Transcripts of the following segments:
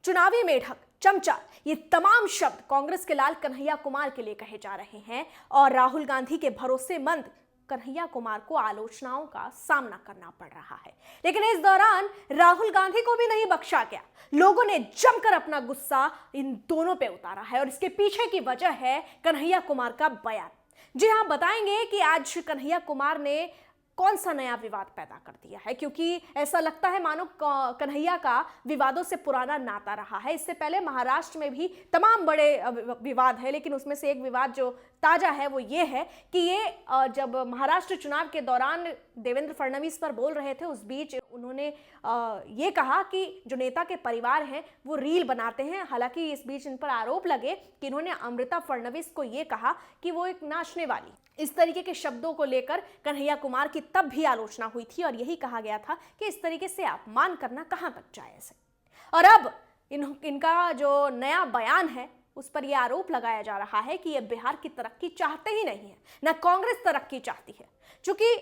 चुनावी मेढक, चमचा, ये तमाम शब्द कांग्रेस के लाल कन्हैया कुमार के लिए कहे जा रहे हैं और राहुल गांधी के भरोसेमंद कन्हैया कुमार को आलोचनाओं का सामना करना पड़ रहा है। लेकिन इस दौरान राहुल गांधी को भी नहीं बख्शा गया। लोगों ने जमकर अपना गुस्सा इन दोनों पे उतारा है और इसके पीछे की वजह है कन्हैया कुमार का बयान। जी हां, बताएंगे कि आज कन्हैया कुमार ने कौन सा नया विवाद पैदा कर दिया है, क्योंकि ऐसा लगता है मानो कन्हैया का विवादों से पुराना नाता रहा है। इससे पहले महाराष्ट्र में भी तमाम बड़े विवाद है, लेकिन उसमें से एक विवाद जो ताजा है वो ये है कि ये जब महाराष्ट्र चुनाव के दौरान देवेंद्र फडणवीस पर बोल रहे थे, उस बीच उन्होंने ये कहा कि जो नेता के परिवार हैं वो रील बनाते हैं। हालांकि इस बीच इन पर आरोप लगे कि इन्होंने अमृता फडणवीस को ये कहा कि वो एक नाचने वाली। इस तरीके के शब्दों को लेकर कन्हैया कुमार की तब भी आलोचना हुई थी और यही कहा गया था कि इस तरीके से अपमान करना कहां तक जायज है। और अब इनका जो नया बयान है उस पर यह आरोप लगाया जा रहा है कि ये बिहार की तरक्की चाहते ही नहीं है, न कांग्रेस तरक्की चाहती है। चूंकि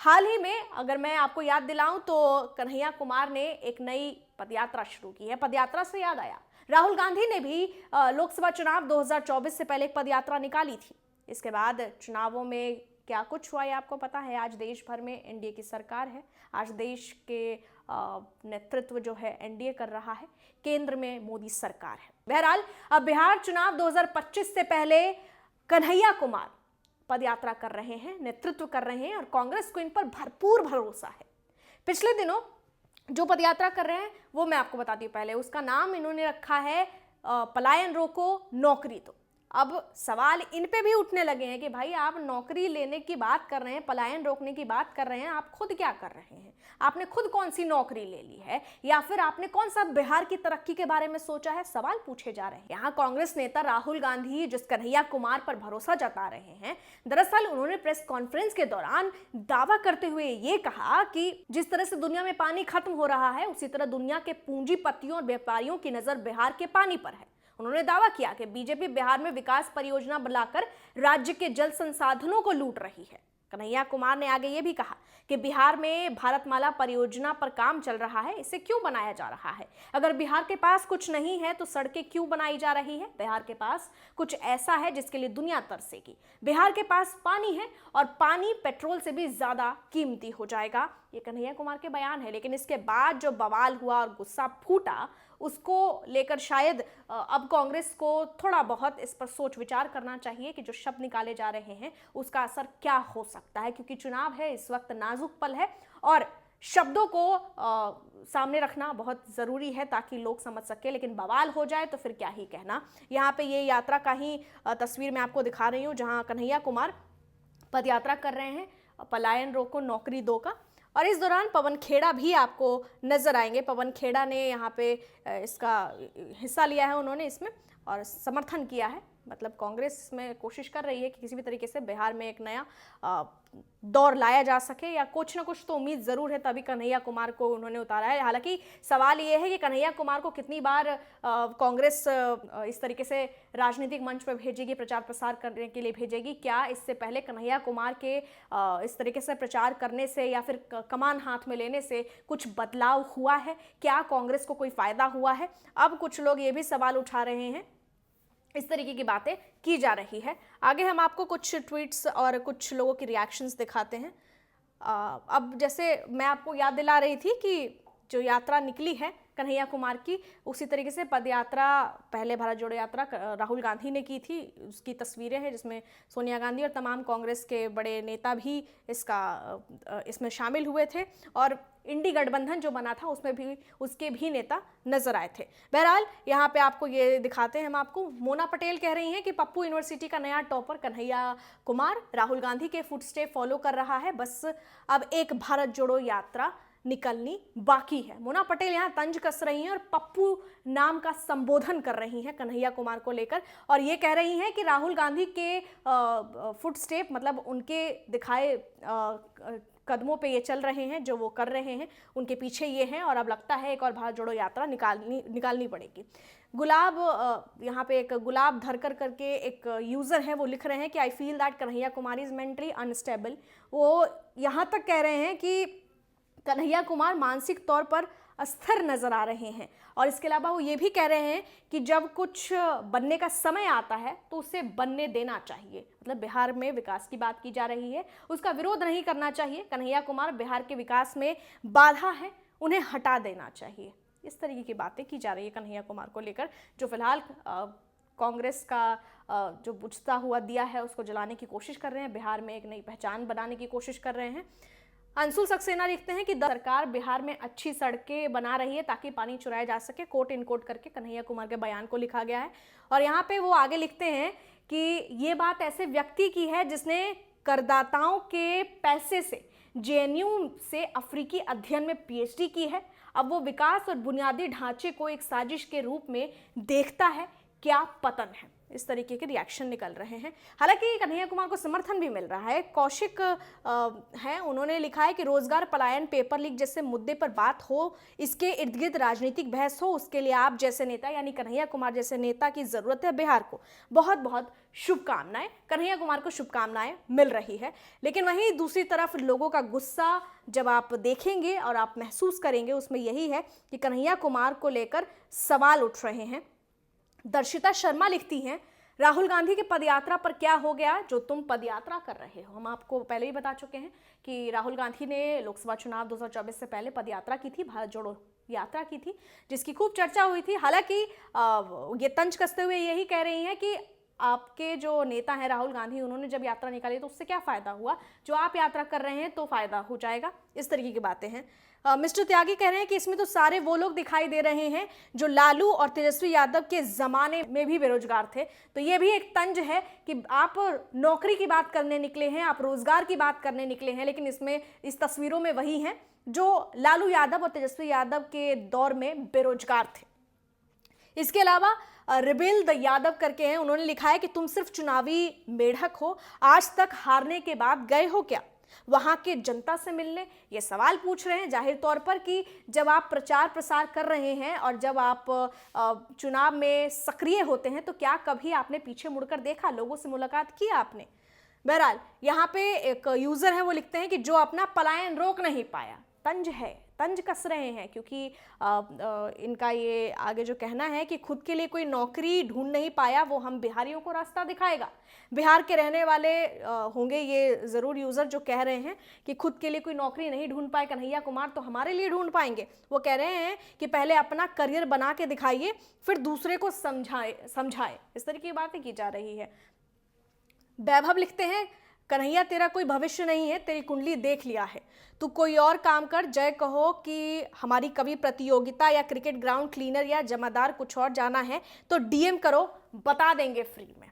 हाल ही में अगर मैं आपको याद दिलाऊं तो कन्हैया कुमार ने एक नई पदयात्रा शुरू की है। पदयात्रा से याद आया, राहुल गांधी ने भी लोकसभा चुनाव 2024 से पहले एक पदयात्रा निकाली थी। इसके बाद चुनावों में क्या कुछ हुआ ये आपको पता है। आज देश भर में एनडीए की सरकार है। आज देश के नेतृत्व जो है एनडीए कर रहा है, केंद्र में मोदी सरकार है। बहरहाल अब बिहार चुनाव 2025 से पहले कन्हैया कुमार पदयात्रा कर रहे हैं, नेतृत्व कर रहे हैं और कांग्रेस को इन पर भरपूर भरोसा है। पिछले दिनों जो पदयात्रा कर रहे हैं वो मैं आपको बताती हूँ। पहले उसका नाम इन्होंने रखा है पलायन रोको नौकरी दो। अब सवाल इन पे भी उठने लगे हैं कि भाई आप नौकरी लेने की बात कर रहे हैं, पलायन रोकने की बात कर रहे हैं, आप खुद क्या कर रहे हैं? आपने खुद कौन सी नौकरी ले ली है या फिर आपने कौन सा बिहार की तरक्की के बारे में सोचा है? सवाल पूछे जा रहे हैं। यहाँ कांग्रेस नेता राहुल गांधी जिस कन्हैया कुमार पर भरोसा जता रहे हैं, दरअसल उन्होंने प्रेस कॉन्फ्रेंस के दौरान दावा करते हुए ये कहा कि जिस तरह से दुनिया में पानी खत्म हो रहा है उसी तरह दुनिया के पूंजीपतियों और व्यापारियों की नजर बिहार के पानी पर है। उन्होंने दावा किया कि बीजेपी बिहार में विकास परियोजना बनाकर राज्य के जल संसाधनों को लूट रही है। कन्हैया कुमार ने आगे ये भी कहा कि बिहार में भारतमाला परियोजना पर काम चल रहा है, इसे क्यों बनाया जा रहा है? अगर बिहार के पास कुछ नहीं है तो सड़कें क्यों बनाई जा रही है? बिहार के पास कुछ ऐसा है जिसके लिए दुनिया तरसेगी। बिहार के पास पानी है और पानी पेट्रोल से भी ज्यादा कीमती हो जाएगा। ये कन्हैया कुमार के बयान है। लेकिन इसके बाद जो बवाल हुआ और गुस्सा फूटा उसको लेकर शायद अब कांग्रेस को थोड़ा बहुत इस पर सोच विचार करना चाहिए कि जो शब्द निकाले जा रहे हैं उसका असर क्या हो सकता है, क्योंकि चुनाव है, इस वक्त नाजुक पल है और शब्दों को सामने रखना बहुत ज़रूरी है ताकि लोग समझ सके। लेकिन बवाल हो जाए तो फिर क्या ही कहना। यहाँ पे ये यात्रा का ही तस्वीर मैं आपको दिखा रही हूँ जहाँ कन्हैया कुमार पदयात्रा कर रहे हैं पलायन रोको नौकरी दो का। और इस दौरान पवन खेड़ा भी आपको नजर आएंगे। पवन खेड़ा ने यहाँ पे इसका हिस्सा लिया है, उन्होंने इसमें और समर्थन किया है। मतलब कांग्रेस में कोशिश कर रही है कि किसी भी तरीके से बिहार में एक नया दौर लाया जा सके या कुछ ना कुछ तो उम्मीद जरूर है, तभी कन्हैया कुमार को उन्होंने उतारा है। हालांकि सवाल ये है कि कन्हैया कुमार को कितनी बार कांग्रेस इस तरीके से राजनीतिक मंच पर भेजेगी, प्रचार प्रसार करने के लिए भेजेगी? क्या इससे पहले कन्हैया कुमार के इस तरीके से प्रचार करने से या फिर कमान हाथ में लेने से कुछ बदलाव हुआ है? क्या कांग्रेस को कोई फायदा हुआ है? अब कुछ लोग ये भी सवाल उठा रहे हैं, इस तरीके की बातें की जा रही है। आगे हम आपको कुछ ट्वीट्स और कुछ लोगों की रिएक्शंस दिखाते हैं। अब जैसे मैं आपको याद दिला रही थी कि जो यात्रा निकली है कन्हैया कुमार की, उसी तरीके से पदयात्रा पहले भारत जोड़ो यात्रा राहुल गांधी ने की थी, उसकी तस्वीरें हैं जिसमें सोनिया गांधी और तमाम कांग्रेस के बड़े नेता भी इसमें शामिल हुए थे और इंडी गठबंधन जो बना था उसमें भी उसके भी नेता नजर आए थे। बहरहाल यहाँ पे आपको ये दिखाते हैं हम आपको। मोना पटेल कह रही हैं कि पप्पू यूनिवर्सिटी का नया टॉपर कन्हैया कुमार राहुल गांधी के फुटस्टेप फॉलो कर रहा है, बस अब एक भारत जोड़ो यात्रा निकलनी बाकी है। मोना पटेल यहाँ तंज कस रही हैं और पप्पू नाम का संबोधन कर रही हैं कन्हैया कुमार को लेकर और ये कह रही हैं कि राहुल गांधी के फुटस्टेप मतलब उनके दिखाए कदमों पे ये चल रहे हैं, जो वो कर रहे हैं उनके पीछे ये हैं और अब लगता है एक और भारत जोड़ो यात्रा निकालनी पड़ेगी। गुलाब यहाँ पे एक गुलाब धरकर करके एक यूज़र है, वो लिख रहे हैं कि I feel that Kanhaiya Kumar is mentally unstable. वो यहाँ तक कह रहे हैं कि कन्हैया कुमार मानसिक तौर पर अस्थिर नजर आ रहे हैं और इसके अलावा वो ये भी कह रहे हैं कि जब कुछ बनने का समय आता है तो उसे बनने देना चाहिए। मतलब बिहार में विकास की बात की जा रही है, उसका विरोध नहीं करना चाहिए। कन्हैया कुमार बिहार के विकास में बाधा है, उन्हें हटा देना चाहिए। इस तरीके की बातें की जा रही है कन्हैया कुमार को लेकर, जो फिलहाल कांग्रेस का जो बुझता हुआ दिया है उसको जलाने की कोशिश कर रहे हैं, बिहार में एक नई पहचान बनाने की कोशिश कर रहे हैं। अंशुल सक्सेना लिखते हैं कि सरकार बिहार में अच्छी सड़कें बना रही है ताकि पानी चुराया जा सके, कोट इन कोट करके कन्हैया कुमार के बयान को लिखा गया है। और यहाँ पे वो आगे लिखते हैं कि ये बात ऐसे व्यक्ति की है जिसने करदाताओं के पैसे से जेएनयू से अफ्रीकी अध्ययन में पीएचडी की है। अब वो विकास और बुनियादी ढांचे को एक साजिश के रूप में देखता है, क्या पतन है। इस तरीके के रिएक्शन निकल रहे हैं। हालांकि कन्हैया कुमार को समर्थन भी मिल रहा है। कौशिक हैं, उन्होंने लिखा है कि रोजगार पलायन, पेपर लीक जैसे मुद्दे पर बात हो, इसके इर्द गिर्द राजनीतिक बहस हो, उसके लिए आप जैसे नेता यानी कन्हैया कुमार जैसे नेता की जरूरत है। बिहार को बहुत बहुत शुभकामनाएं। कन्हैया कुमार को शुभकामनाएं मिल रही है। लेकिन वहीं दूसरी तरफ लोगों का गुस्सा जब आप देखेंगे और आप महसूस करेंगे उसमें यही है कि कन्हैया कुमार को लेकर सवाल उठ रहे हैं। दर्शिता शर्मा लिखती हैं, राहुल गांधी की पदयात्रा पर क्या हो गया जो तुम पदयात्रा कर रहे हो। हम आपको पहले ही बता चुके हैं कि राहुल गांधी ने लोकसभा चुनाव 2024 से पहले पदयात्रा की थी, भारत जोड़ो यात्रा की थी, जिसकी खूब चर्चा हुई थी। हालांकि ये तंज कसते हुए यही कह रही हैं कि आपके जो नेता हैं राहुल गांधी, उन्होंने जब यात्रा निकाली तो उससे क्या फायदा हुआ, जो आप यात्रा कर रहे हैं तो फायदा हो जाएगा। इस तरीके की बातें हैं। मिस्टर त्यागी कह रहे हैं कि इसमें तो सारे वो लोग दिखाई दे रहे हैं जो लालू और तेजस्वी यादव के जमाने में भी बेरोजगार थे। तो ये भी एक तंज है कि आप नौकरी की बात करने निकले हैं, आप रोजगार की बात करने निकले हैं, लेकिन इसमें इस तस्वीरों में वही हैं जो लालू यादव और तेजस्वी यादव के दौर में बेरोजगार थे। इसके अलावा रिबिल द यादव करके हैं, उन्होंने लिखा है कि तुम सिर्फ चुनावी मेढक हो, आज तक हारने के बाद गए हो क्या वहां के जनता से मिलने। ये सवाल पूछ रहे हैं जाहिर तौर पर कि जब आप प्रचार प्रसार कर रहे हैं और जब आप चुनाव में सक्रिय होते हैं तो क्या कभी आपने पीछे मुड़कर देखा, लोगों से मुलाकात की आपने। बहरहाल यहाँ पे एक यूजर है, वो लिखते हैं कि जो अपना पलायन रोक नहीं पाया, तंज है, तंज कस रहे हैं क्योंकि इनका ये आगे जो कहना है कि खुद के लिए कोई नौकरी ढूंढ नहीं पाया, वो हम बिहारियों को रास्ता दिखाएगा। बिहार के रहने वाले होंगे ये ज़रूर यूज़र जो कह रहे हैं कि खुद के लिए कोई नौकरी नहीं ढूंढ पाए कन्हैया कुमार, तो हमारे लिए ढूंढ पाएंगे। वो कह रहे हैं कि पहले अपना करियर बना के दिखाइए, फिर दूसरे को समझाए। इस तरह की बातें की जा रही है। वैभव लिखते हैं, कन्हैया तेरा कोई भविष्य नहीं है, तेरी कुंडली देख लिया है, तू कोई और काम कर। जय कहो कि हमारी कभी प्रतियोगिता या क्रिकेट ग्राउंड क्लीनर या जमादार कुछ और जाना है तो डीएम करो, बता देंगे फ्री में।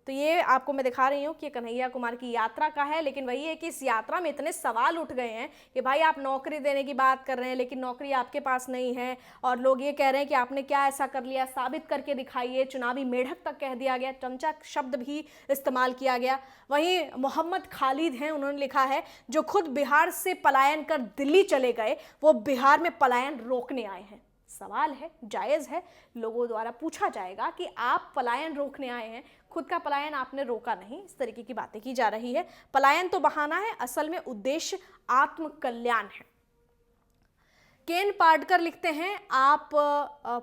तो ये आपको मैं दिखा रही हूँ कि कन्हैया कुमार की यात्रा का है, लेकिन वही है कि इस यात्रा में इतने सवाल उठ गए हैं कि भाई आप नौकरी देने की बात कर रहे हैं लेकिन नौकरी आपके पास नहीं है, और लोग ये कह रहे हैं कि आपने क्या ऐसा कर लिया, साबित करके दिखाइए। चुनावी मेढक तक कह दिया गया, चमचा शब्द भी इस्तेमाल किया गया। वहीं मोहम्मद खालिद हैं, उन्होंने लिखा है जो खुद बिहार से पलायन कर दिल्ली चले गए वो बिहार में पलायन रोकने आए हैं। सवाल है, जायज़ है, लोगों द्वारा पूछा जाएगा कि आप पलायन रोकने आए हैं, खुद का पलायन आपने रोका नहीं। इस तरीके की बातें की जा रही है। पलायन तो बहाना है, असल में उद्देश्य आत्मकल्याण है। केन पाडकर लिखते हैं, आप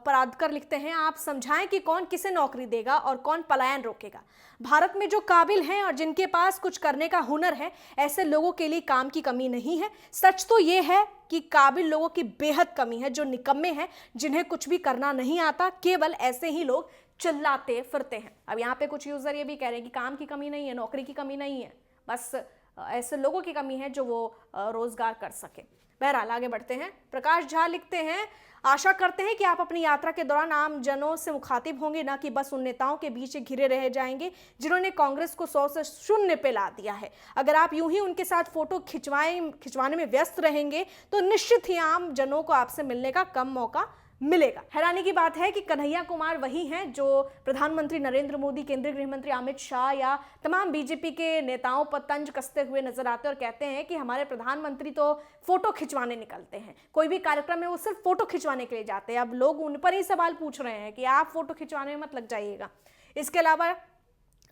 परादकर लिखते हैं, आप समझाएं कि कौन किसे नौकरी देगा और कौन पलायन रोकेगा। भारत में जो काबिल हैं और जिनके पास कुछ करने का हुनर है, ऐसे लोगों के लिए काम की कमी नहीं है। सच तो ये है कि काबिल लोगों की बेहद कमी है, जो निकम्मे हैं, जिन्हें कुछ भी करना नहीं आता, केवल ऐसे ही लोग चिल्लाते फिरते हैं। अब यहाँ पे कुछ यूजर ये भी कह रहे हैं कि काम की कमी नहीं है, नौकरी की कमी नहीं है, बस ऐसे लोगों की कमी है जो वो रोजगार कर सके। बहरहाल आगे बढ़ते हैं। प्रकाश झा लिखते हैं, आशा करते हैं कि आप अपनी यात्रा के दौरान आम जनों से मुखातिब होंगे, ना कि बस उन नेताओं के बीच घिरे रह जाएंगे जिन्होंने कांग्रेस को 100 से 0 पे ला दिया है। अगर आप यूं ही उनके साथ फोटो खिंचवाने में व्यस्त रहेंगे तो निश्चित ही आम जनों को आपसे मिलने का कम मौका मिलेगा। हैरानी की बात है कि कन्हैया कुमार वही हैं जो प्रधानमंत्री नरेंद्र मोदी, केंद्रीय गृह मंत्री अमित शाह या तमाम बीजेपी के नेताओं पर तंज कसते हुए नजर आते हैं और कहते हैं कि हमारे प्रधानमंत्री तो फोटो खिंचवाने निकलते हैं, कोई भी कार्यक्रम में वो सिर्फ फोटो खिंचवाने के लिए जाते हैं। अब लोग उन पर ही सवाल पूछ रहे हैं कि आप फोटो खिंचवाने में मत लग जाइएगा। इसके अलावा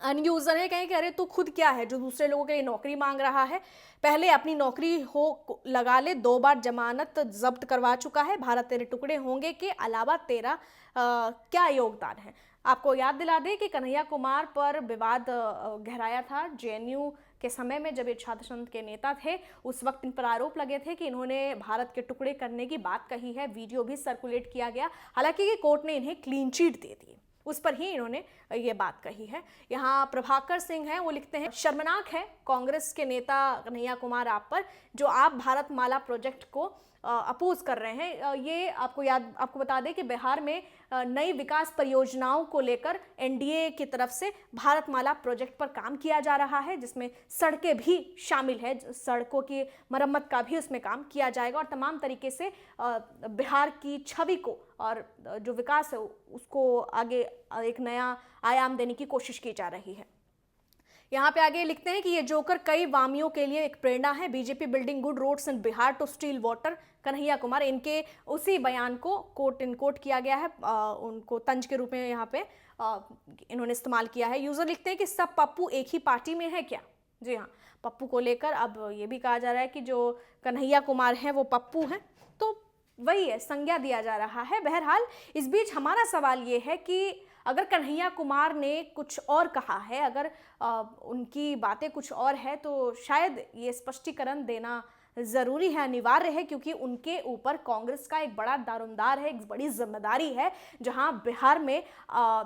अनयूजर है, कहें कि अरे तू खुद क्या है जो दूसरे लोगों के लिए नौकरी मांग रहा है, पहले अपनी नौकरी हो लगा ले, 2 बार जमानत जब्त करवा चुका है, भारत तेरे टुकड़े होंगे के अलावा तेरा क्या योगदान है। आपको याद दिला दें कि कन्हैया कुमार पर विवाद गहराया था जेएनयू के समय में, जब ये छात्र संघ के नेता थे। उस वक्त इन पर आरोप लगे थे कि इन्होंने भारत के टुकड़े करने की बात कही है, वीडियो भी सर्कुलेट किया गया। हालांकि कोर्ट ने इन्हें क्लीन चिट दे दी, उस पर ही इन्होंने ये बात कही है। यहाँ प्रभाकर सिंह हैं, वो लिखते हैं, शर्मनाक है कांग्रेस के नेता कन्हैया कुमार आप पर, जो आप भारत माला प्रोजेक्ट को अपोज कर रहे हैं। ये आपको बता दें कि बिहार में नई विकास परियोजनाओं को लेकर एनडीए की तरफ से भारत माला प्रोजेक्ट पर काम किया जा रहा है, जिसमें सड़कें भी शामिल है, सड़कों की मरम्मत का भी उसमें काम किया जाएगा और तमाम तरीके से बिहार की छवि को और जो विकास है उसको आगे एक नया आयाम देने की कोशिश की जा रही है। यहाँ पे आगे लिखते हैं कि ये जोकर कई वामियों के लिए एक प्रेरणा है। BJP building good roads in Bihar to steel water, Kanhaiya Kumar. इनके उसी बयान को कोट इन कोट किया गया है, उनको तंज के रूप में यहाँ पे इन्होंने इस्तेमाल किया है। यूजर लिखते हैं कि सब पप्पू एक ही पार्टी में है क्या। जी हाँ, पप्पू को लेकर अब ये भी कहा जा रहा है कि जो कन्हैया कुमार हैं वो पप्पू हैं, तो वही है, संज्ञा दिया जा रहा है। बहरहाल इस बीच हमारा सवाल ये है कि अगर कन्हैया कुमार ने कुछ और कहा है, अगर उनकी बातें कुछ और है, तो शायद ये स्पष्टीकरण देना ज़रूरी है, अनिवार्य है, क्योंकि उनके ऊपर कांग्रेस का एक बड़ा दारोमदार है, एक बड़ी जिम्मेदारी है। जहां बिहार में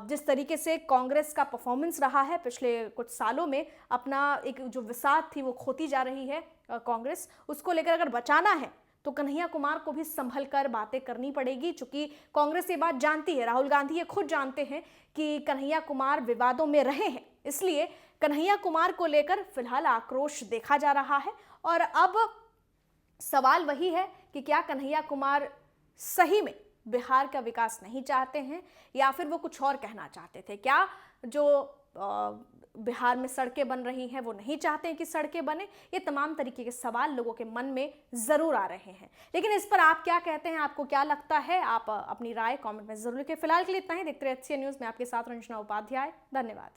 जिस तरीके से कांग्रेस का परफॉर्मेंस रहा है पिछले कुछ सालों में, अपना एक जो विसात थी वो खोती जा रही है कांग्रेस, उसको लेकर अगर बचाना है तो कन्हैया कुमार को भी संभल कर बातें करनी पड़ेगी। चूंकि कांग्रेस ये बात जानती है, राहुल गांधी ये खुद जानते हैं कि कन्हैया कुमार विवादों में रहे हैं, इसलिए कन्हैया कुमार को लेकर फिलहाल आक्रोश देखा जा रहा है। और अब सवाल वही है कि क्या कन्हैया कुमार सही में बिहार का विकास नहीं चाहते हैं, या फिर वो कुछ और कहना चाहते थे। क्या जो बिहार में सड़कें बन रही हैं वो नहीं चाहते हैं कि सड़कें बने। ये तमाम तरीके के सवाल लोगों के मन में ज़रूर आ रहे हैं, लेकिन इस पर आप क्या कहते हैं, आपको क्या लगता है, आप अपनी राय कमेंट में ज़रूर लिखें। फिलहाल के लिए इतना ही। देखते रहिए HCN न्यूज़ में आपके साथ रंजना उपाध्याय। धन्यवाद।